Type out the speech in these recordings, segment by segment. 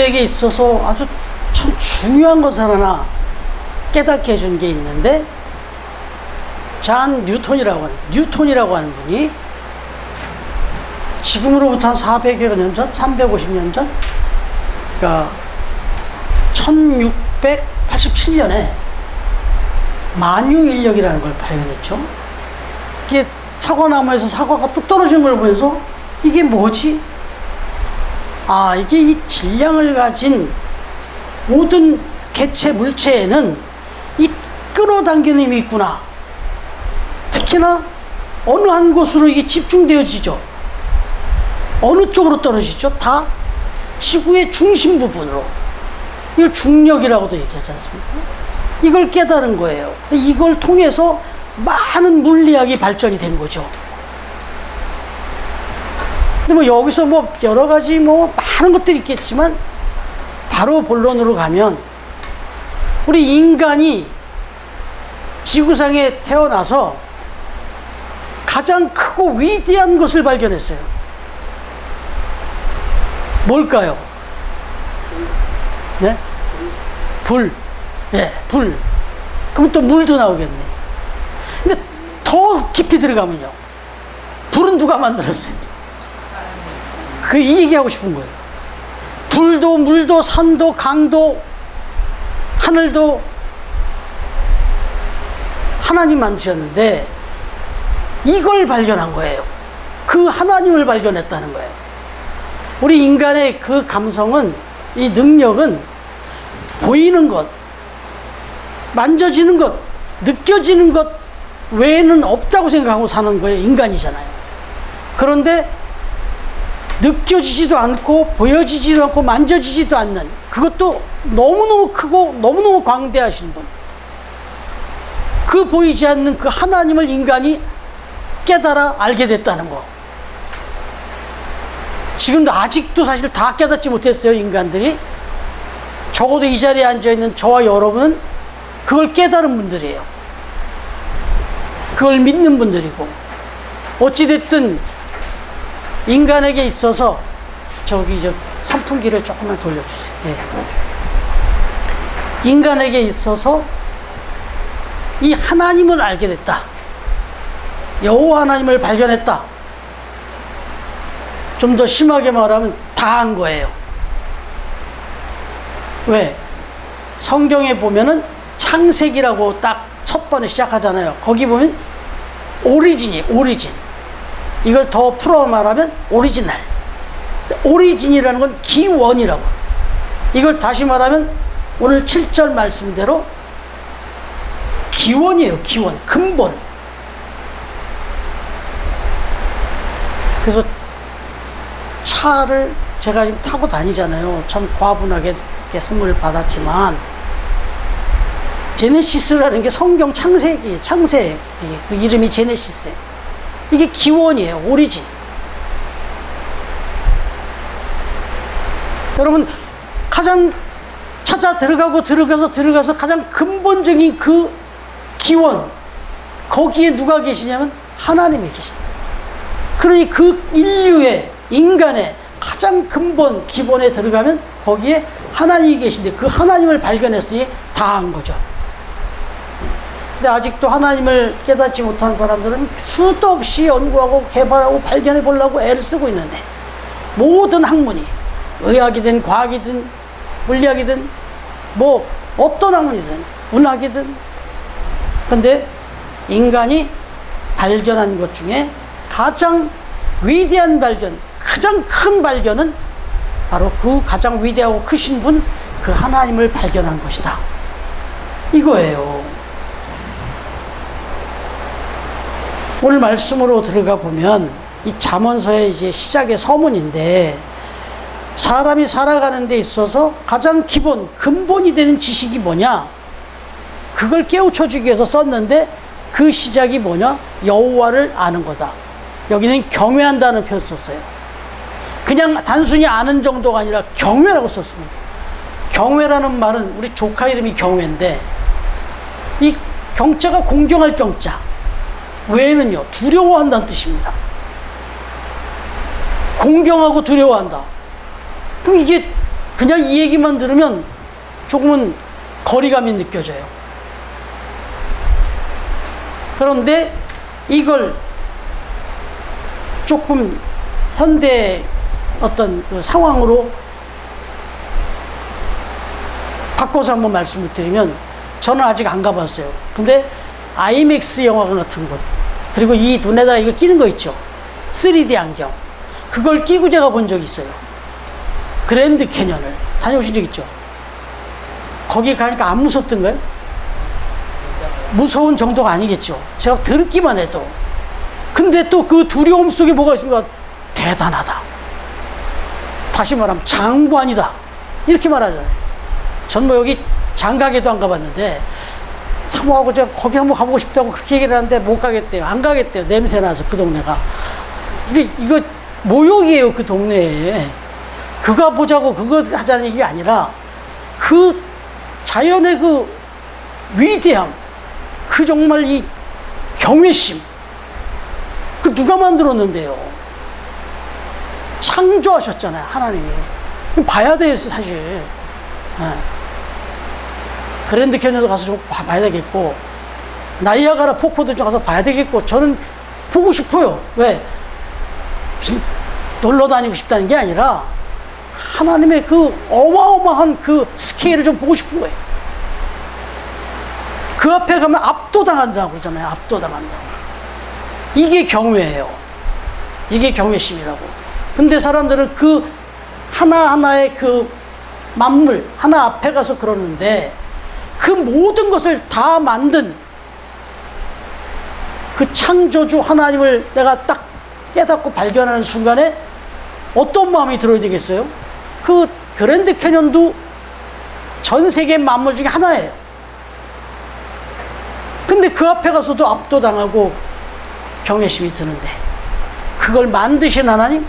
인간에게 있어서 아주 참 중요한 것을 하나 깨닫게 해준 게 있는데, 잔 뉴턴이라고 하는 분이 지금으로부터 한 400여 년 전, 350년 전, 그러니까 1687년에 만유인력이라는 걸 발견했죠. 이게 사과나무에서 사과가 뚝 떨어지는 걸 보면서 이게 뭐지? 아, 이게 이 질량을 가진 모든 개체 물체에는 이 끌어당기는 힘이 있구나. 특히나 어느 한 곳으로 이게 집중되어지죠. 어느 쪽으로 떨어지죠? 다 지구의 중심 부분으로. 이걸 중력이라고도 얘기하지 않습니까? 이걸 깨달은 거예요. 이걸 통해서 많은 물리학이 발전이 된 거죠. 근데 뭐 여기서 뭐 여러 가지 뭐 많은 것들이 있겠지만, 바로 본론으로 가면 우리 인간이 지구상에 태어나서 가장 크고 위대한 것을 발견했어요. 뭘까요? 네? 불. 예, 불. 그럼 또 물도 나오겠네. 근데 더 깊이 들어가면요, 불은 누가 만들었어요? 이 얘기하고 싶은 거예요. 불도, 물도, 산도, 강도, 하늘도 하나님 만드셨는데, 이걸 발견한 거예요. 그 하나님을 발견했다는 거예요. 우리 인간의 그 감성은, 이 능력은 보이는 것, 만져지는 것, 느껴지는 것 외에는 없다고 생각하고 사는 거예요. 인간이잖아요. 그런데 느껴지지도 않고 보여지지도 않고 만져지지도 않는, 그것도 너무너무 크고 너무너무 광대하신 분, 그 보이지 않는 그 하나님을 인간이 깨달아 알게 됐다는 거. 지금도 아직도 사실 다 깨닫지 못했어요, 인간들이. 적어도 이 자리에 앉아있는 저와 여러분은 그걸 깨달은 분들이에요. 그걸 믿는 분들이고. 어찌됐든 인간에게 있어서, 저기 저 선풍기를 조금만 돌려주세요. 예. 인간에게 있어서 이 하나님을 알게 됐다. 여호와 하나님을 발견했다. 좀 더 심하게 말하면 다 한 거예요. 왜? 성경에 보면은 창세기라고 딱 첫 번에 시작하잖아요. 거기 보면 오리진이에요. 오리진. 이걸 더 풀어 말하면 오리지널. 오리진이라는 건 기원이라고. 이걸 다시 말하면 오늘 7절 말씀대로 기원이에요. 기원. 근본. 그래서 차를 제가 지금 타고 다니잖아요. 참 과분하게 선물을 받았지만, 제네시스라는 게 성경 창세기, 그 이름이 제네시스예요. 이게 기원이에요. 오리진. 여러분, 가장 찾아 들어가서 가장 근본적인 그 기원, 거기에 누가 계시냐면 하나님이 계신다. 그러니 그 인류의, 인간의 가장 근본, 기본에 들어가면 거기에 하나님이 계신데, 그 하나님을 발견했으니 다 한 거죠. 근데 아직도 하나님을 깨닫지 못한 사람들은 수도 없이 연구하고 개발하고 발견해 보려고 애를 쓰고 있는데, 모든 학문이, 의학이든 과학이든 물리학이든 뭐 어떤 학문이든 문학이든, 근데 인간이 발견한 것 중에 가장 위대한 발견, 가장 큰 발견은 바로 그 가장 위대하고 크신 분, 그 하나님을 발견한 것이다. 이거예요. 오늘 말씀으로 들어가 보면, 이 잠언서의 이제 시작의 서문인데, 사람이 살아가는 데 있어서 가장 기본, 근본이 되는 지식이 뭐냐? 그걸 깨우쳐 주기 위해서 썼는데, 그 시작이 뭐냐? 여호와를 아는 거다. 여기는 경외한다는 표현을 썼어요. 그냥 단순히 아는 정도가 아니라 경외라고 썼습니다. 경외라는 말은 우리 조카 이름이 경외인데, 이 경자가 공경할 경자, 외에는요 두려워한다는 뜻입니다. 공경하고 두려워한다. 그럼 이게 그냥 이 얘기만 들으면 조금은 거리감이 느껴져요. 그런데 이걸 조금 현대 어떤 그 상황으로 바꿔서 한번 말씀을 드리면, 저는 아직 안 가봤어요. 근데 아이맥스 영화관 같은 곳, 그리고 이 눈에다 이거 끼는 거 있죠, 3D 안경, 그걸 끼고 제가 본 적이 있어요. 그랜드 캐년을 다녀오신 적 있죠? 거기 가니까 안 무섭던가요? 무서운 정도가 아니겠죠, 제가 들기만 해도. 근데 또 그 두려움 속에 뭐가 있습니까? 대단하다, 다시 말하면 장관이다, 이렇게 말하잖아요. 전 뭐 여기 장가게도 안 가봤는데 사모하고 제가 거기 한번 가보고 싶다고 그렇게 얘기를 하는데 못 가겠대요. 안 가겠대요. 냄새나서 그 동네가. 이거 모욕이에요, 그 동네에. 그거 보자고 그거 하자는 얘기 아니라 그 자연의 그 위대함, 그 정말 이 경외심, 그 누가 만들었는데요? 창조하셨잖아요, 하나님이. 봐야 돼요, 사실. 그랜드 캐년도 가서 좀 봐야 되겠고, 나이아가라 폭포도 좀 가서 봐야 되겠고, 저는 보고 싶어요. 왜? 놀러 다니고 싶다는 게 아니라 하나님의 그 어마어마한 그 스케일을 좀 보고 싶은 거예요. 그 앞에 가면 압도당한다고 그러잖아요. 압도당한다고. 이게 경외예요. 이게 경외심이라고. 근데 사람들은 그 하나하나의 그 만물 하나 앞에 가서 그러는데, 그 모든 것을 다 만든 그 창조주 하나님을 내가 딱 깨닫고 발견하는 순간에 어떤 마음이 들어야 되겠어요? 그 그랜드 캐년도 전 세계 만물 중에 하나예요. 근데 그 앞에 가서도 압도당하고 경외심이 드는데, 그걸 만드신 하나님,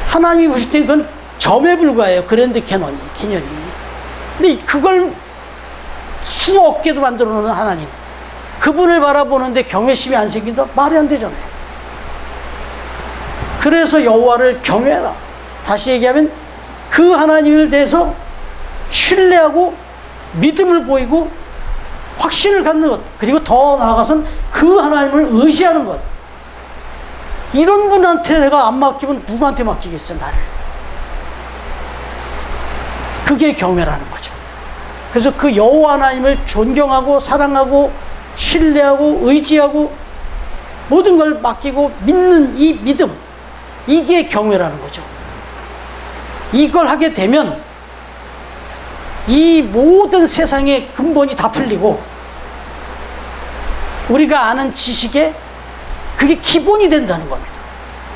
하나님이 보실 때 그건 점에 불과해요. 그랜드 캐년이. 근데 그걸 수억 개도 만들어 놓는 하나님, 그분을 바라보는데 경외심이 안 생긴다? 말이 안 되잖아요. 그래서 여호와를 경외하라. 다시 얘기하면 그 하나님을 대해서 신뢰하고 믿음을 보이고 확신을 갖는 것, 그리고 더 나아가서는 그 하나님을 의지하는 것. 이런 분한테 내가 안 맡기면 누구한테 맡기겠어요, 나를. 그게 경외라는 거죠. 그래서 그 여호와 하나님을 존경하고 사랑하고 신뢰하고 의지하고 모든 걸 맡기고 믿는 이 믿음, 이게 경외라는 거죠. 이걸 하게 되면 이 모든 세상의 근본이 다 풀리고, 우리가 아는 지식에 그게 기본이 된다는 겁니다.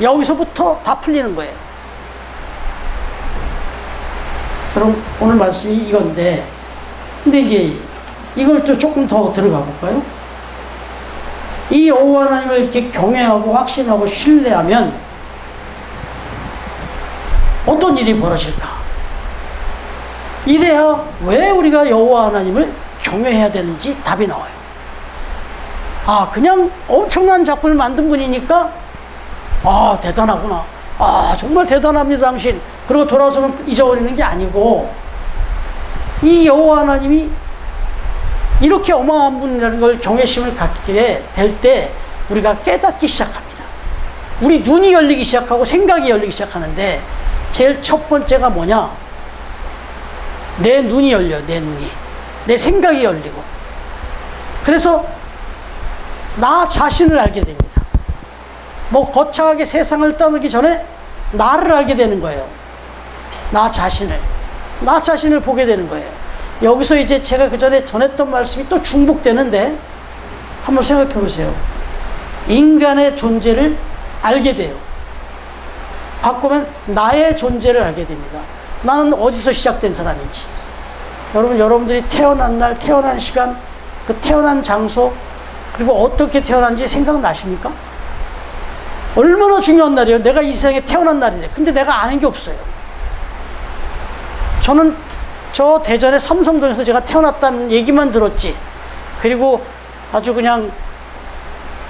여기서부터 다 풀리는 거예요. 그럼 오늘 말씀이 이건데, 근데 이제 이걸 또 조금 더 들어가 볼까요? 이 여호와 하나님을 이렇게 경외하고 확신하고 신뢰하면 어떤 일이 벌어질까? 이래야 왜 우리가 여호와 하나님을 경외해야 되는지 답이 나와요. 아, 그냥 엄청난 작품을 만든 분이니까 아, 대단하구나, 아, 정말 대단합니다 당신, 그리고 돌아서면 잊어버리는 게 아니고, 이 여호와 하나님이 이렇게 어마어마한 분이라는 걸 경외심을 갖게 될 때 우리가 깨닫기 시작합니다. 우리 눈이 열리기 시작하고 생각이 열리기 시작하는데, 제일 첫 번째가 뭐냐? 내 눈이 열려요. 내 눈이. 내 생각이 열리고. 그래서 나 자신을 알게 됩니다. 뭐 거창하게 세상을 떠나기 전에 나를 알게 되는 거예요. 나 자신을 보게 되는 거예요. 여기서 이제 제가 그 전에 전했던 말씀이 또 중복되는데, 한번 생각해 보세요. 인간의 존재를 알게 돼요. 바꾸면 나의 존재를 알게 됩니다. 나는 어디서 시작된 사람인지. 여러분들이 태어난 날, 태어난 시간, 그 태어난 장소, 그리고 어떻게 태어난지 생각나십니까? 얼마나 중요한 날이에요. 내가 이 세상에 태어난 날인데. 근데 내가 아는 게 없어요. 저는 저 대전의 삼성동에서 제가 태어났다는 얘기만 들었지, 그리고 아주 그냥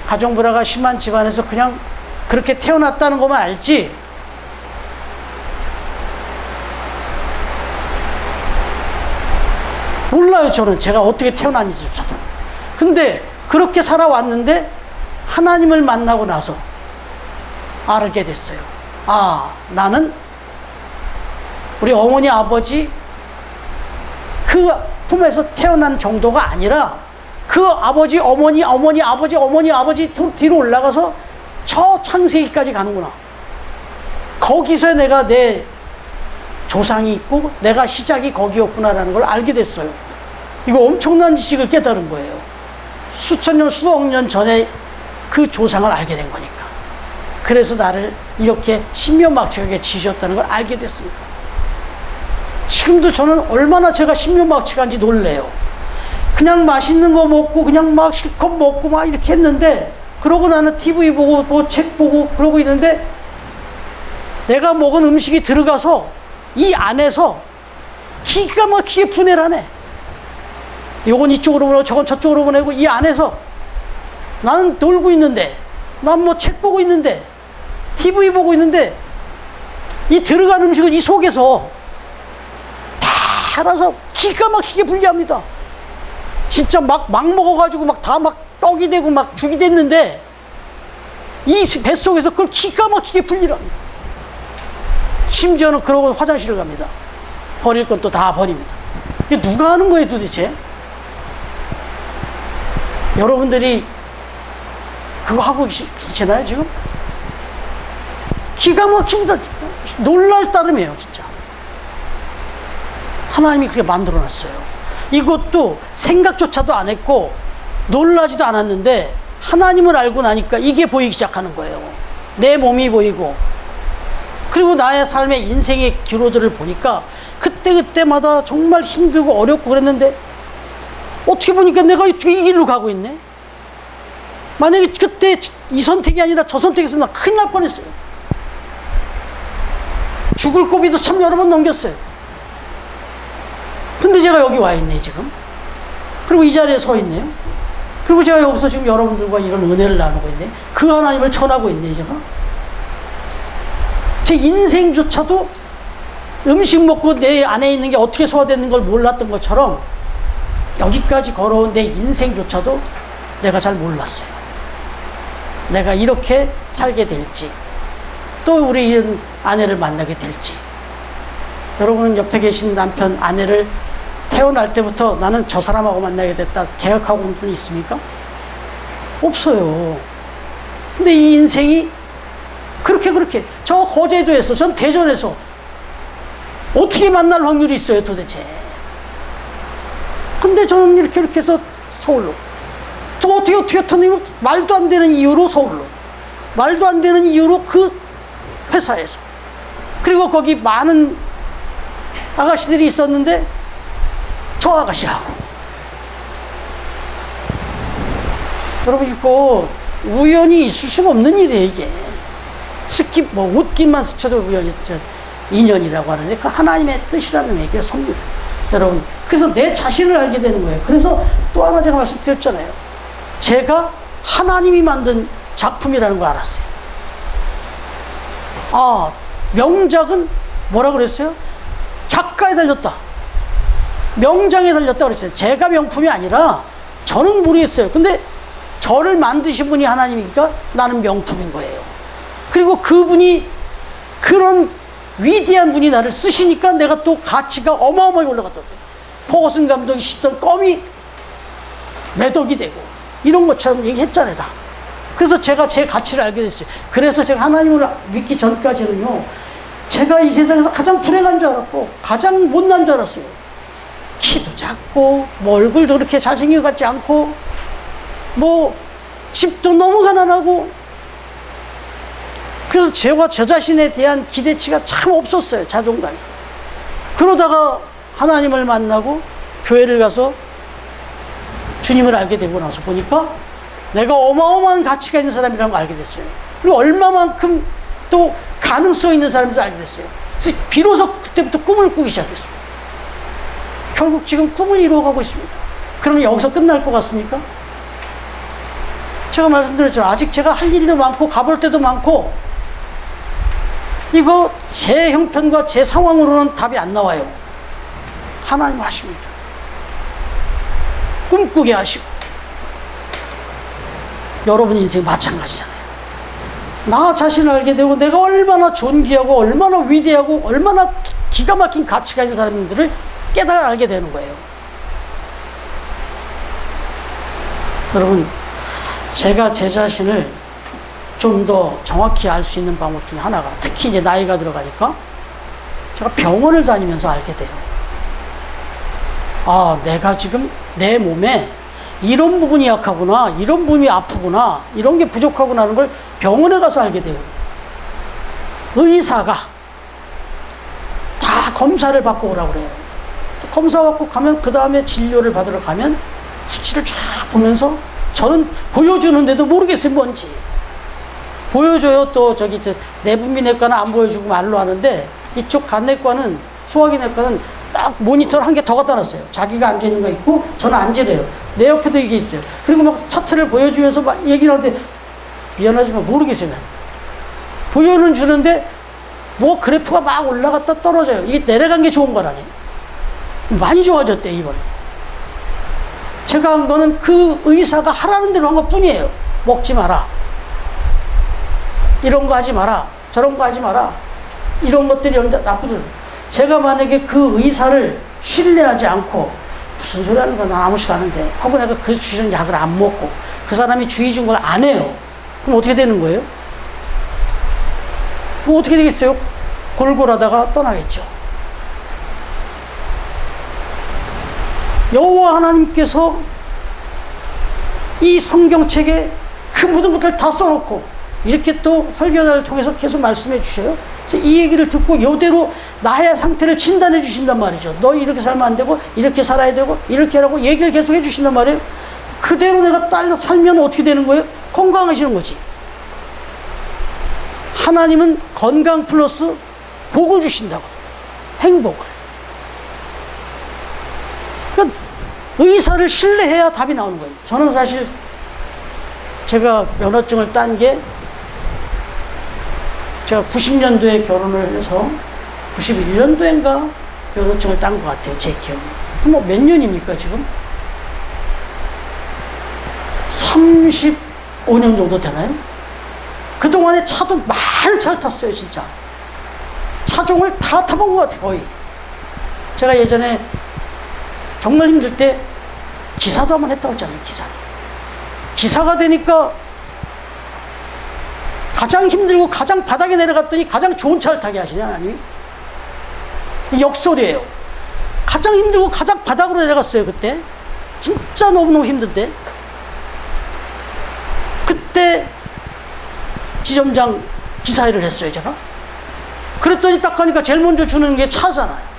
가정불화가 심한 집안에서 그냥 그렇게 태어났다는 것만 알지, 몰라요, 저는. 제가 어떻게 태어났는지조차도. 근데 그렇게 살아왔는데 하나님을 만나고 나서 알게 됐어요. 아, 나는 우리 어머니, 아버지 그 품에서 태어난 정도가 아니라 그 아버지, 어머니, 아버지, 어머니, 아버지 뒤로 올라가서 저 창세기까지 가는구나. 거기서 내가 내 조상이 있고 내가 시작이 거기였구나라는 걸 알게 됐어요. 이거 엄청난 지식을 깨달은 거예요. 수천 년, 수억 년 전에 그 조상을 알게 된 거니까. 그래서 나를 이렇게 신묘막측하게 지으셨다는 걸 알게 됐습니다. 지금도 저는 얼마나 제가 신묘막측한지 놀래요. 그냥 맛있는 거 먹고 그냥 막 실컷 먹고 막 이렇게 했는데, 그러고 나는 TV 보고 뭐 책 보고 그러고 있는데 내가 먹은 음식이 들어가서 이 안에서 기가 막히게 분해를 하네. 요건 이쪽으로 보내고 저건 저쪽으로 보내고, 이 안에서 나는 놀고 있는데, 난 뭐 책 보고 있는데, TV 보고 있는데, 이 들어간 음식을 이 속에서 다 알아서 기가 막히게 분리합니다. 진짜 막 먹어가지고 막 다 막 떡이 되고 막 죽이 됐는데, 이 뱃속에서 그걸 기가 막히게 분리를 합니다. 심지어는 그러고 화장실을 갑니다. 버릴 건 또 다 버립니다. 이게 누가 하는 거예요, 도대체? 여러분들이 그거 하고 계시나요, 지금? 기가 막힙니다. 놀랄 따름이에요, 진짜. 하나님이 그렇게 만들어 놨어요. 이것도 생각조차도 안 했고 놀라지도 않았는데 하나님을 알고 나니까 이게 보이기 시작하는 거예요. 내 몸이 보이고, 그리고 나의 삶의 인생의 기로들을 보니까 그때마다 정말 힘들고 어렵고 그랬는데 어떻게 보니까 내가 이 길로 가고 있네. 만약에 그때 이 선택이 아니라 저 선택했으면 나 큰일 날 뻔했어요. 죽을 고비도 참 여러 번 넘겼어요. 근데 제가 여기 와 있네, 지금. 그리고 이 자리에 서 있네요. 그리고 제가 여기서 지금 여러분들과 이런 은혜를 나누고 있네. 그 하나님을 전하고 있네, 제가. 제 인생조차도 음식 먹고 내 안에 있는 게 어떻게 소화되는 걸 몰랐던 것처럼 여기까지 걸어온 내 인생조차도 내가 잘 몰랐어요. 내가 이렇게 살게 될지, 또 우리 아내를 만나게 될지. 여러분은 옆에 계신 남편, 아내를 태어날 때부터 나는 저 사람하고 만나게 됐다 계획하고 온 분이 있습니까? 없어요. 근데 이 인생이 그렇게 저 거제도에서, 전 대전에서 어떻게 만날 확률이 있어요, 도대체? 근데 저는 이렇게 해서 서울로, 저 어떻게 터니면 말도 안 되는 이유로 서울로, 말도 안 되는 이유로 그 회사에서, 그리고 거기 많은 아가씨들이 있었는데 저 아가씨하고. 여러분, 이거 우연히 있을 수가 없는 일이에요. 이게 스킵, 뭐 옷길만 스쳐도 우연히 인연이라고 하는데, 그 하나님의 뜻이라는 얘기가 성립. 여러분, 그래서 내 자신을 알게 되는 거예요. 그래서 또 하나 제가 말씀드렸잖아요. 제가 하나님이 만든 작품이라는 걸 알았어요. 아, 명작은 뭐라 그랬어요? 작가에 달렸다, 명장에 달렸다 그랬어요. 제가 명품이 아니라 저는 모르겠어요. 근데 저를 만드신 분이 하나님이니까 나는 명품인 거예요. 그리고 그분이, 그런 위대한 분이 나를 쓰시니까 내가 또 가치가 어마어마하게 올라갔더라고요. 포거슨 감독이 씹던 껌이 매덕이 되고, 이런 것처럼 얘기했잖아요, 다. 그래서 제가 제 가치를 알게 됐어요. 그래서 제가 하나님을 믿기 전까지는요, 제가 이 세상에서 가장 불행한 줄 알았고 가장 못난 줄 알았어요. 키도 작고 뭐 얼굴도 그렇게 잘생긴 것 같지 않고 뭐 집도 너무 가난하고, 그래서 제가 저 자신에 대한 기대치가 참 없었어요, 자존감이. 그러다가 하나님을 만나고 교회를 가서 주님을 알게 되고 나서 보니까 내가 어마어마한 가치가 있는 사람이라는 걸 알게 됐어요. 그리고 얼마만큼 또 가능성 있는 사람인지 알게 됐어요. 그래서 비로소 그때부터 꿈을 꾸기 시작했습니다. 결국 지금 꿈을 이루어가고 있습니다. 그러면 여기서 끝날 것 같습니까? 제가 말씀드렸죠. 아직 제가 할 일도 많고 가볼 때도 많고, 이거 제 형편과 제 상황으로는 답이 안 나와요. 하나님 하십니다. 꿈꾸게 하시고. 여러분 인생 마찬가지잖아요. 나 자신을 알게 되고 내가 얼마나 존귀하고 얼마나 위대하고 얼마나 기가 막힌 가치가 있는 사람들을 깨달아 알게 되는 거예요. 여러분, 제가 제 자신을 좀 더 정확히 알 수 있는 방법 중에 하나가, 특히 이제 나이가 들어가니까 제가 병원을 다니면서 알게 돼요. 아, 내가 지금 내 몸에 이런 부분이 약하구나, 이런 부분이 아프구나, 이런 게 부족하구나 하는 걸 병원에 가서 알게 돼요. 의사가 다 검사를 받고 오라고 그래요. 검사 받고 가면, 그 다음에 진료를 받으러 가면 수치를 쫙 보면서 저는 보여주는데도 모르겠어요, 뭔지. 보여줘요. 또 저기 내분비내과는 안 보여주고 말로 하는데, 이쪽 간내과는, 소화기내과는 딱 모니터를 한 개 더 갖다 놨어요. 자기가 앉아있는 거 있고 저는 앉으래요. 내 옆에도 이게 있어요. 그리고 막 차트를 보여주면서 막 얘기를 하는데, 미안하지만 모르겠어요. 난. 보여는 주는데 뭐 그래프가 막 올라갔다 떨어져요. 이게 내려간 게 좋은 거라네. 많이 좋아졌대, 이번에. 제가 한 거는 그 의사가 하라는 대로 한 것 뿐이에요. 먹지 마라, 이런 거 하지 마라, 저런 거 하지 마라, 이런 것들이 나쁘죠. 제가 만약에 그 의사를 신뢰하지 않고, 무슨 소리 하는 거야, 난 아무것도 아는데 하고 내가 그 주신 약을 안 먹고 그 사람이 주의 준 걸 안 해요. 그럼 어떻게 되는 거예요? 뭐 어떻게 되겠어요? 골골하다가 떠나겠죠. 여호와 하나님께서 이 성경책에 그 모든 것들 다 써놓고 이렇게 또 설교자를 통해서 계속 말씀해 주셔요. 이 얘기를 듣고 이대로 나의 상태를 진단해 주신단 말이죠. 너 이렇게 살면 안 되고, 이렇게 살아야 되고, 이렇게 하라고 얘기를 계속 해 주신단 말이에요. 그대로 내가 따라 살면 어떻게 되는 거예요? 건강해지는 거지. 하나님은 건강 플러스 복을 주신다고. 행복을. 그러니까 의사를 신뢰해야 답이 나오는 거예요. 저는 사실 제가 면허증을 딴 게, 제가 90년도에 결혼을 해서 91년도인가 면허증을 딴 것 같아요, 제 기억에. 그럼 뭐 몇 년입니까, 지금? 35년 정도 되나요? 그동안에 차도 많은 차를 탔어요, 진짜. 차종을 다 타본 것 같아요, 거의. 제가 예전에 정말 힘들 때 기사도 한번 했다고 했잖아요, 기사. 기사가 되니까 가장 힘들고 가장 바닥에 내려갔더니 가장 좋은 차를 타게 하시냐, 하나님이? 이 역설이에요. 가장 힘들고 가장 바닥으로 내려갔어요, 그때. 진짜 너무너무 힘든데. 그때 지점장 기사 일을 했어요, 제가. 그랬더니 딱 가니까 제일 먼저 주는 게 차잖아요.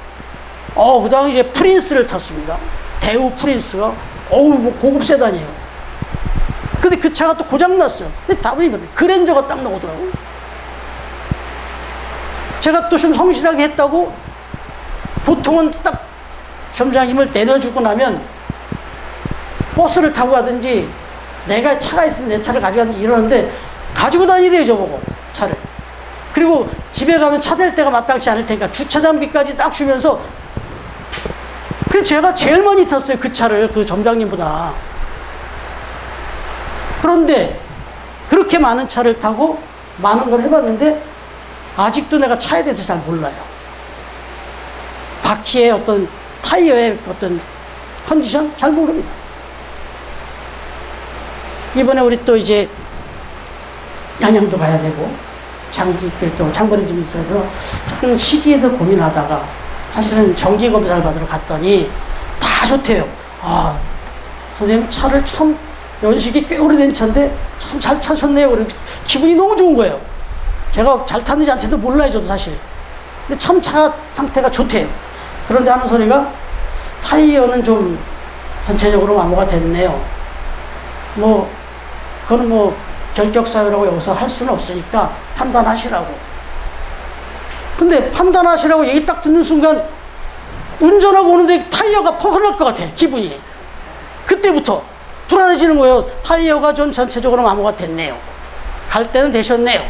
그 다음에 이제 프린스를 탔습니다. 대우 프린스가, 뭐 고급 세단이에요. 근데 그 차가 또 고장났어요. 근데 답이 그랜저가 딱 나오더라고요. 제가 또 좀 성실하게 했다고, 보통은 딱 점장님을 내려주고 나면 버스를 타고 가든지 내가 차가 있으면 내 차를 가져가든지 이러는데, 가지고 다니래요, 저보고 차를. 그리고 집에 가면 차 댈 때가 마땅치 않을 테니까 주차장비까지 딱 주면서. 그래서 제가 제일 많이 탔어요, 그 차를, 그 점장님보다. 그런데 그렇게 많은 차를 타고 많은 걸 해봤는데 아직도 내가 차에 대해서 잘 몰라요. 바퀴의 어떤 타이어의 어떤 컨디션 잘 모릅니다. 이번에 우리 또 이제 양양도 가야 되고 또 장거리 좀 있어서 조금 시기에도 고민하다가 사실은 정기 검사를 받으러 갔더니 다 좋대요. 선생님 차를 참 연식이 꽤 오래된 차인데 참 잘 타셨네요. 그래 기분이 너무 좋은 거예요. 제가 잘 탔는지 안 탔는지 몰라요, 저도 사실. 근데 참 차 상태가 좋대요. 그런데 하는 소리가 타이어는 좀 전체적으로 마모가 됐네요. 그건 결격사유라고 여기서 할 수는 없으니까 판단하시라고. 근데 판단하시라고 얘기 딱 듣는 순간 운전하고 오는데 타이어가 퍼져날 것 같아, 기분이. 그때부터 불안해지는 거예요. 타이어가 좀 전체적으로 마모가 됐네요. 갈 때는 되셨네요.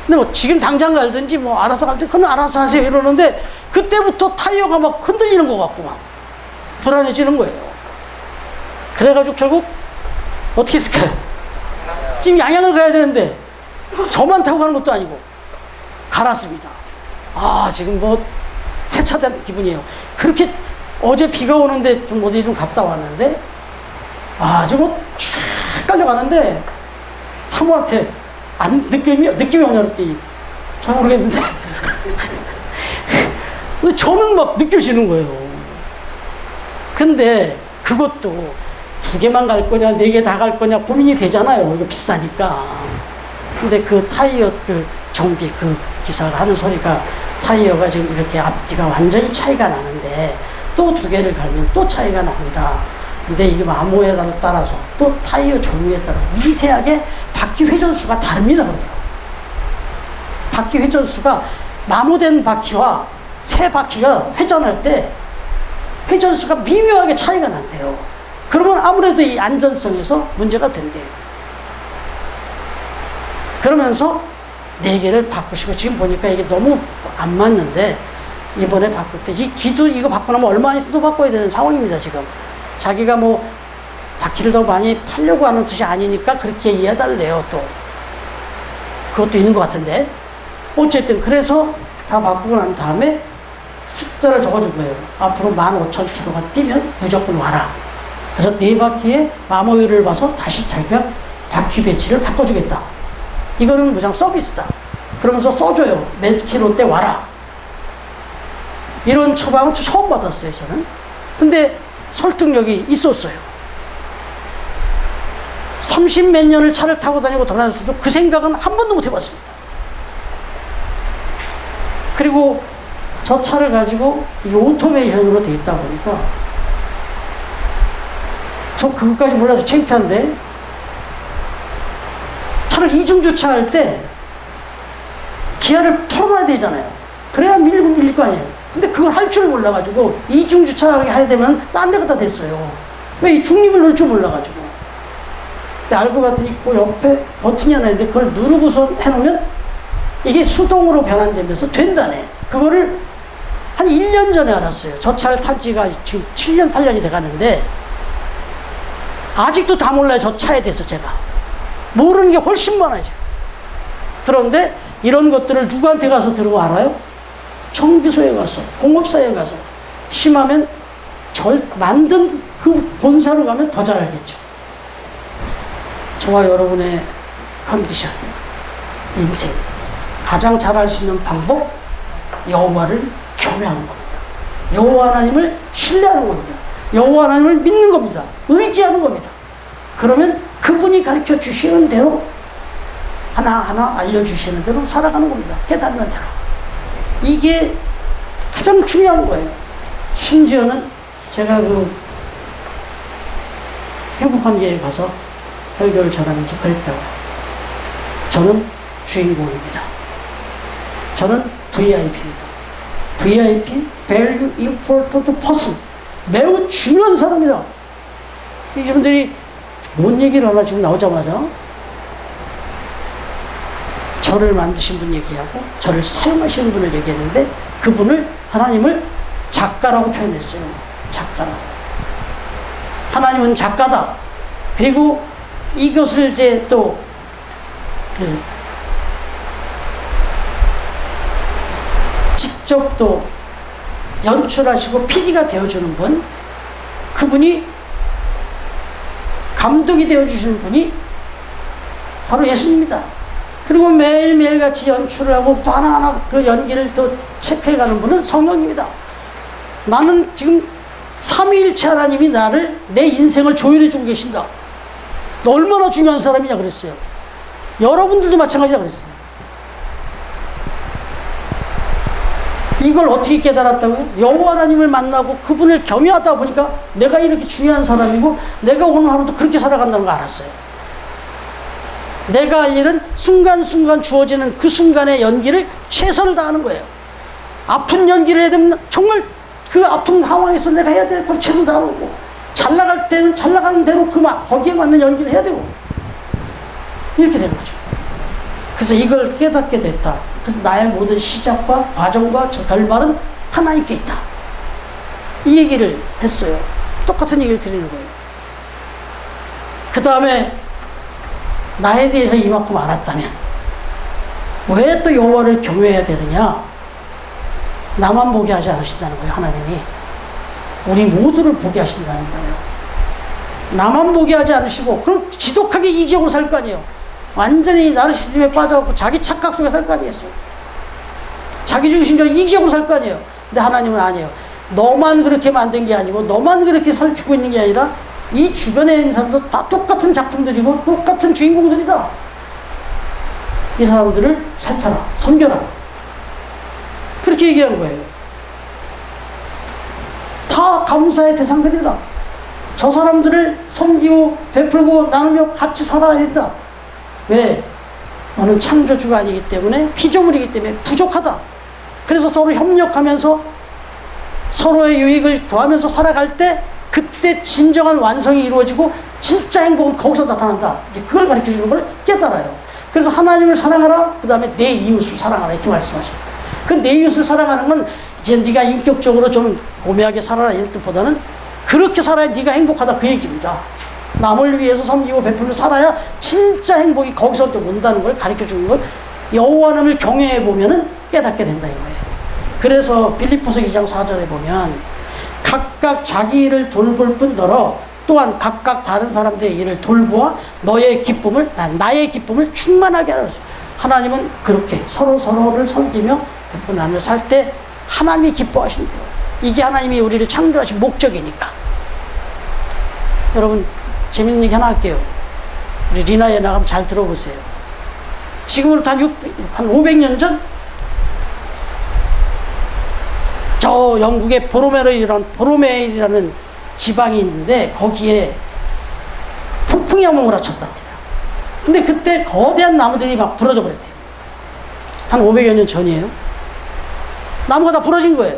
근데 지금 당장 갈든지 알아서 갈 때 그건 알아서 하세요 이러는데, 그때부터 타이어가 막 흔들리는 것 같고 막 불안해지는 거예요. 그래가지고 결국 어떻게 했을까요? 지금 양양을 가야 되는데 저만 타고 가는 것도 아니고 갈았습니다. 아, 지금 뭐 세차된 기분이에요. 그렇게 어제 비가 오는데 좀 어디 좀 갔다 왔는데 아주 뭐 쫙 깔려가는데 사모한테 느낌이 오냐 그랬더니 잘 모르겠는데 근데 저는 막 느껴지는 거예요. 근데 그것도 2개만 갈 거냐 4개 다 갈 거냐 고민이 되잖아요. 이거 비싸니까. 근데 그 타이어 그 정비 그 기사가 하는 소리가 타이어가 지금 이렇게 앞뒤가 완전히 차이가 나는데 또 2개를 갈면 또 차이가 납니다. 근데 이게 마모에 따라서 또 타이어 종류에 따라 미세하게 바퀴 회전수가 다릅니다. 그러더라고요. 바퀴 회전수가 마모된 바퀴와 새 바퀴가 회전할 때 회전수가 미묘하게 차이가 난대요. 그러면 아무래도 이 안전성에서 문제가 된대요. 그러면서 4개를 바꾸시고 지금 보니까 이게 너무 안 맞는데 이번에 바꿀 때 이 뒤도 이거 바꾸고 나면 얼마 안 있으면 또 바꿔야 되는 상황입니다. 지금 자기가 뭐 바퀴를 더 많이 팔려고 하는 뜻이 아니니까 그렇게 이해해달래요. 또 그것도 있는 것 같은데 어쨌든 그래서 다 바꾸고 난 다음에 숫자를 적어준 거예요. 앞으로 15,000km가 뛰면 무조건 와라. 그래서 4바퀴에 마모율을 봐서 다시 자기가 바퀴 배치를 바꿔주겠다. 이거는 무상 서비스다. 그러면서 써줘요. 몇 킬로 때 와라. 이런 처방은 처음 받았어요, 저는. 근데 설득력이 있었어요. 30몇 년을 차를 타고 다니고 돌아다녔어도 그 생각은 한 번도 못 해봤습니다. 그리고 저 차를 가지고 이 오토메이션으로 되어 있다 보니까 저 그것까지 몰라서 창피한데 차를 이중 주차할 때 기아를 풀어놔야 되잖아요. 그래야 밀릴 거 아니에요. 근데 그걸 할 줄 몰라가지고 이중 주차하게 해야 되면 딴 데 갖다 댔어요. 왜 이 중립을 넣을 줄 몰라가지고. 근데 알고 봤더니 그 옆에 버튼이 하나 있는데 그걸 누르고서 해놓으면 이게 수동으로 변환되면서 된다네. 그거를 한 1년 전에 알았어요. 저 차를 탄 지가 지금 7년, 8년이 돼가는데 아직도 다 몰라요. 저 차에 대해서 제가. 모르는 게 훨씬 많아요. 그런데 이런 것들을 누구한테 가서 들고 알아요? 정비소에 가서, 공업사에 가서. 심하면 만든 그 본사로 가면 더 잘 알겠죠. 저와 여러분의 컨디션, 인생 가장 잘 알 수 있는 방법, 여호와를 경외하는 겁니다. 여호와 하나님을 신뢰하는 겁니다. 여호와 하나님을 믿는 겁니다. 의지하는 겁니다. 그러면 그분이 가르쳐 주시는 대로 하나하나 알려주시는 대로 살아가는 겁니다. 깨닫는 대로. 이게 가장 중요한 거예요. 심지어는 제가 그 행복한 교회에 가서 설교를 전하면서 그랬다고. 저는 주인공입니다. 저는 VIP입니다. VIP, Very Important Person. 매우 중요한 사람이다. 이분들이 뭔 얘기를 하나 지금 나오자마자 저를 만드신 분 얘기하고 저를 사용하시는 분을 얘기했는데 그분을 하나님을 작가라고 표현했어요. 작가라고. 하나님은 작가다. 그리고 이것을 이제 또 직접 또 연출하시고 PD가 되어주는 분, 그분이 감독이 되어주시는 분이 바로 예수님입니다. 그리고 매일매일 같이 연출을 하고 또 하나하나 그 연기를 또 체크해가는 분은 성령입니다. 나는 지금 삼위일체 하나님이 나를, 내 인생을 조율해주고 계신다. 너 얼마나 중요한 사람이냐 그랬어요. 여러분들도 마찬가지다 그랬어요. 이걸 어떻게 깨달았다고요? 여호와 하나님을 만나고 그분을 경외하다 보니까 내가 이렇게 중요한 사람이고 내가 오늘 하루도 그렇게 살아간다는 걸 알았어요. 내가 할 일은 순간순간 주어지는 그 순간의 연기를 최선을 다하는 거예요. 아픈 연기를 해야 되면 정말 그 아픈 상황에서 내가 해야 될 걸 최선을 다하는 거고, 잘 나갈 때는 잘 나가는 대로 거기에 맞는 연기를 해야 되고, 이렇게 되는 거죠. 그래서 이걸 깨닫게 됐다. 그래서 나의 모든 시작과 과정과 결말은 하나님께 있다. 이 얘기를 했어요. 똑같은 얘기를 드리는 거예요. 그 다음에 나에 대해서 이만큼 알았다면 왜 또 여호와를 경외해야 되느냐? 나만 보게 하지 않으신다는 거예요. 하나님이 우리 모두를 보게 하신다는 거예요. 나만 보게 하지 않으시고 그럼 지독하게 이기적으로 살 거 아니에요. 완전히 나르시즘에 빠져갖고 자기 착각 속에 살 거 아니겠어요. 자기 중심적으로 이기적으로 살 거 아니에요. 근데 하나님은 아니에요. 너만 그렇게 만든 게 아니고 너만 그렇게 살피고 있는 게 아니라 이 주변에 있는 사람도 다 똑같은 작품들이고 똑같은 주인공들이다. 이 사람들을 살펴라, 섬겨라. 그렇게 얘기한 거예요. 다 감사의 대상들이다. 저 사람들을 섬기고 베풀고 나누며 같이 살아야 된다. 왜? 너는 창조주가 아니기 때문에, 피조물이기 때문에 부족하다. 그래서 서로 협력하면서 서로의 유익을 구하면서 살아갈 때 그때 진정한 완성이 이루어지고 진짜 행복은 거기서 나타난다. 이제 그걸 가르쳐 주는 걸 깨달아요. 그래서 하나님을 사랑하라, 그 다음에 내 이웃을 사랑하라 이렇게 말씀하셔요. 그 내 이웃을 사랑하는 건 이제 네가 인격적으로 좀 고매하게 살아라 이런 뜻보다는 그렇게 살아야 네가 행복하다 그 얘기입니다. 남을 위해서 섬기고 베풀며 살아야 진짜 행복이 거기서 또 온다는 걸 가르쳐 주는 걸 여호와 하나님을 경외해 보면은 깨닫게 된다 이거예요. 그래서 빌립보서 2장 4절에 보면 각각 자기 일을 돌볼 뿐더러 또한 각각 다른 사람들의 일을 돌보아 나의 기쁨을 충만하게 하라. 하나님은 그렇게 서로를 섬기며 나누며 살 때 하나님이 기뻐하신대요. 이게 하나님이 우리를 창조하신 목적이니까. 여러분 재밌는 얘기 하나 할게요. 우리 리나에 나가면 잘 들어보세요. 지금으로부터 한 500년 전 저 영국의 보로메일이라는 지방이 있는데 거기에 폭풍이 한번 몰아쳤답니다. 근데 그때 거대한 나무들이 막 부러져 버렸대요. 한 500여 년 전이에요. 나무가 다 부러진 거예요.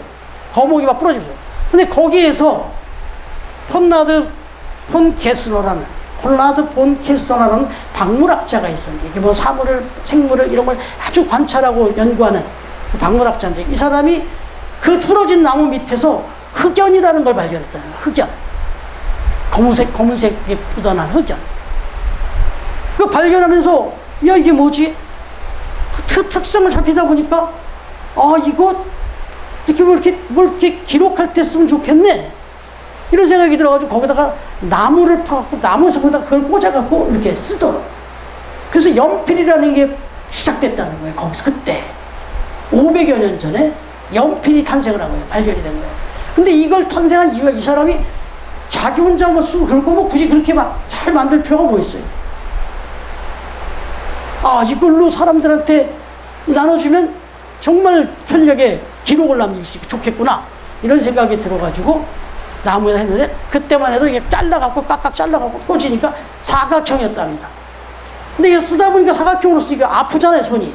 거목이 막 부러지면서. 근데 거기에서 콘라드 폰 게슬러라는 박물학자가 있었는데 이게 뭐 생물을 이런 걸 아주 관찰하고 연구하는 박물학자인데 이 사람이 그 부러진 나무 밑에서 흑연이라는 걸 발견했다는 거예요. 흑연. 검은색에 묻어난 흑연. 그 발견하면서, 야, 이게 뭐지? 그 특성을 살피다 보니까, 아, 이거, 뭘 이렇게 기록할 때 쓰면 좋겠네. 이런 생각이 들어가지고 거기다가 나무를 파갖고, 나무 성에다가 그걸 꽂아갖고 이렇게 쓰더라고요. 그래서 연필이라는 게 시작됐다는 거예요. 거기서 그때. 500여 년 전에 연필이 탄생을 한 거예요. 발견이 된 거예요. 근데 이걸 탄생한 이유가 이 사람이 자기 혼자 뭐 쓰고 그럴 거면 굳이 그렇게 막 잘 만들 필요가 뭐 있어요. 아, 이걸로 사람들한테 나눠주면 정말 편리하게 기록을 남길 수 있고 좋겠구나. 이런 생각이 들어가지고 나무에다 했는데 그때만 해도 이게 잘라갖고 깍깍 잘라갖고 꽂으니까 사각형이었답니다. 근데 이게 쓰다 보니까 사각형으로 쓰니까 아프잖아요, 손이.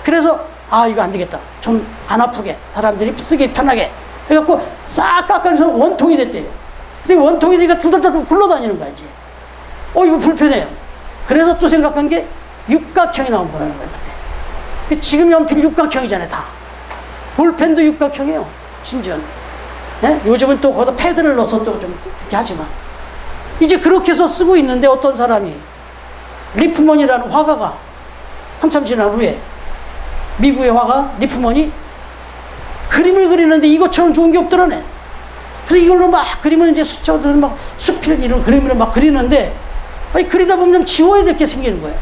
그래서 아, 이거 안 되겠다. 좀 안 아프게 사람들이 쓰기 편하게 해갖고 싹 깎아서 원통이 됐대요. 근데 원통이 되니까 두들두들 굴러다니는 거야 이제. 이거 불편해요. 그래서 또 생각한 게 육각형이 나온 거라는 거예요 그때. 지금 연필 육각형이잖아요 다. 볼펜도 육각형이에요 심지어는. 예? 요즘은 또 거기다 패드를 넣어서 또 좀 이렇게 하지만 이제 그렇게 해서 쓰고 있는데 어떤 사람이 리프먼이라는 화가가 한참 지난 후에 미국의 화가 리프먼이 그림을 그리는데 이것처럼 좋은 게 없더라네. 그래서 이걸로 막 그림을 이제 수첩을 막 수필 이런 그림을 막 그리는데 아니 그리다 보면 지워야 될 게 생기는 거예요.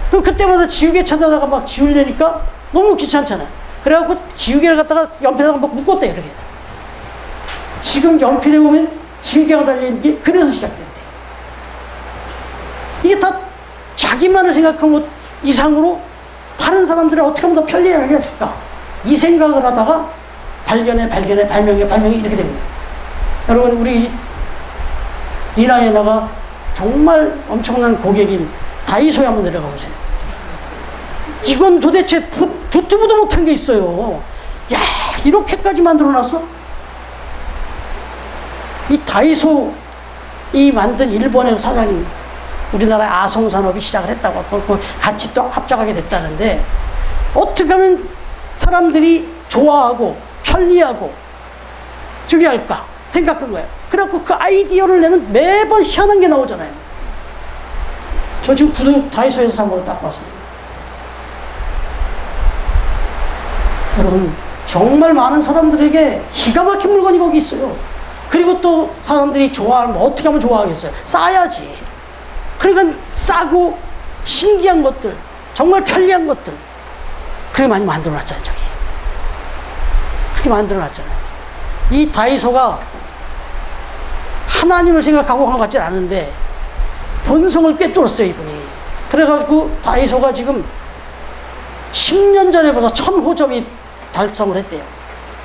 그럼 그때마다 지우개 찾아다가 막 지우려니까 너무 귀찮잖아요. 그래갖고 지우개를 갖다가 연필에다가 막 묶었대 이렇게. 지금 연필에 보면 지우개가 달려있는 게 그래서 시작됐대. 이게 다 자기만을 생각한 것 이상으로 다른 사람들을 어떻게 하면 더 편리하게 해줄까? 이 생각을 하다가 발명이 이렇게 된 거예요. 여러분, 우리 리나에나가 정말 엄청난 고객인 다이소에 한번 내려가 보세요. 이건 도대체 듣도 보도 못한 게 있어요. 야, 이렇게까지 만들어놨어? 이 다이소 이 만든 일본의 사장님, 우리나라 아성산업이 시작을 했다고 같이 또 합작하게 됐다는데 어떻게 하면 사람들이 좋아하고 편리하고 저기 할까 생각한 거예요. 그래갖고 그 아이디어를 내면 매번 희한한 게 나오잖아요. 저 지금 구두 다이소에서 산 거로 딱 왔습니다. 여러분, 정말 많은 사람들에게 기가 막힌 물건이 거기 있어요. 그리고 또 사람들이 좋아하면 어떻게 하면 좋아하겠어요? 싸야지. 그러니까 싸고 신기한 것들, 정말 편리한 것들, 그렇게 많이 만들어 놨잖아요, 저기. 그렇게 만들어 놨잖아요. 이 다이소가 하나님을 생각하고 한 것 같지 않은데 본성을 꿰뚫었어요, 이분이. 그래가지고 다이소가 지금 10년 전에 벌써 1000호점이 달성을 했대요.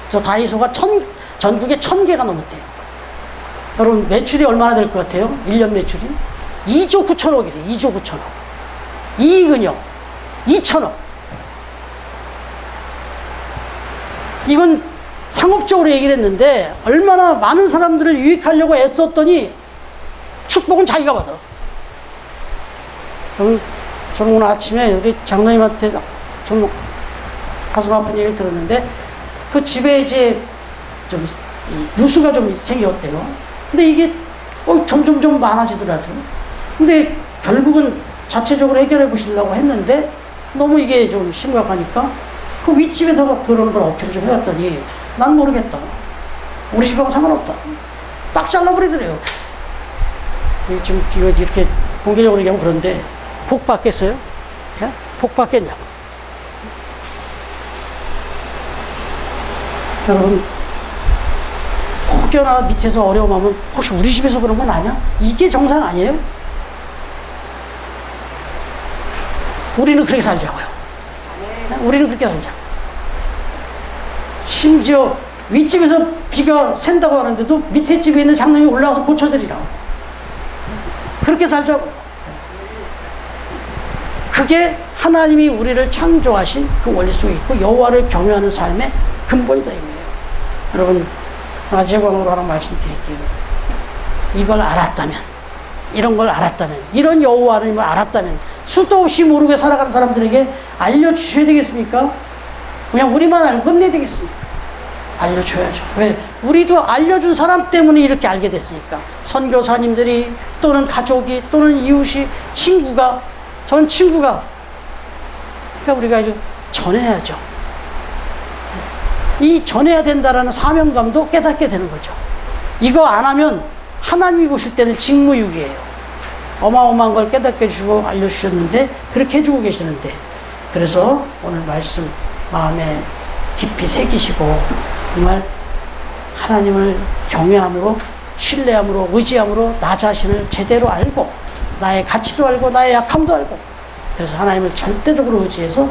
그래서 다이소가 전국에 1000개가 넘었대요. 여러분, 매출이 얼마나 될 것 같아요? 1년 매출이? 2조 9천억이래, 2조 9천억. 이익은요? 2천억. 이건 상업적으로 얘기를 했는데 얼마나 많은 사람들을 유익하려고 애썼더니 축복은 자기가 받아. 저는 오늘 아침에 우리 장로님한테 좀 가슴 아픈 얘기를 들었는데 그 집에 이제 좀 누수가 좀 생겼대요. 근데 이게 점점 좀 많아지더라고요. 근데 결국은 자체적으로 해결해 보시려고 했는데 너무 이게 좀 심각하니까 그 윗집에다가 그런 걸 어필 좀 해봤더니 난 모르겠다. 우리 집하고 상관없다. 딱 잘라버리더래요. 지금 이거 이렇게 공개적으로 얘기하면 그런데 복 받겠어요? 야? 복 받겠냐고. 여러분, 혹여나 밑에서 어려움하면 혹시 우리 집에서 그런 건 아니야? 이게 정상 아니에요? 우리는 그렇게 살자고요. 우리는 그렇게 살자. 심지어 윗집에서 비가 샌다고 하는데도 밑에 집에 있는 장로님이 올라가서 고쳐드리라고. 그렇게 살자고요. 그게 하나님이 우리를 창조하신 그 원리 속에 있고 여호와를 경외하는 삶의 근본이다 이거예요. 여러분, 마지막으로 하나 말씀드릴게요. 이걸 알았다면, 이런 걸 알았다면, 이런 여호와를 알았다면 수도 없이 모르게 살아가는 사람들에게 알려주셔야 되겠습니까? 그냥 우리만 알고 끝내야 되겠습니까? 알려줘야죠. 왜? 우리도 알려준 사람 때문에 이렇게 알게 됐으니까. 선교사님들이 또는 가족이 또는 이웃이 친구가, 전 친구가, 그러니까 우리가 이제 전해야죠. 이 전해야 된다라는 사명감도 깨닫게 되는 거죠. 이거 안 하면 하나님이 보실 때는 직무유기예요. 어마어마한 걸 깨닫게 해주고 알려주셨는데 그렇게 해주고 계시는데, 그래서 오늘 말씀 마음에 깊이 새기시고 정말 하나님을 경외함으로, 신뢰함으로, 의지함으로 나 자신을 제대로 알고 나의 가치도 알고 나의 약함도 알고, 그래서 하나님을 절대적으로 의지해서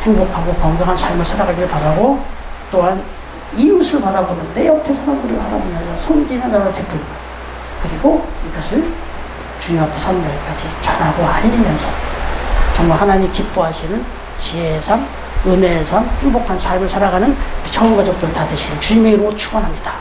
행복하고 건강한 삶을 살아가길 바라고, 또한 이웃을 바라보는, 내 옆에 사람들을 바라보면서 섬기며 나를 베풀고, 그리고 이것을 주님 앞에 사람들까지 전하고 알리면서 정말 하나님 기뻐하시는 지혜의 삶, 은혜의 삶, 행복한 삶을 살아가는 전 가족들 다 되시길 주님의 이름으로 축원합니다.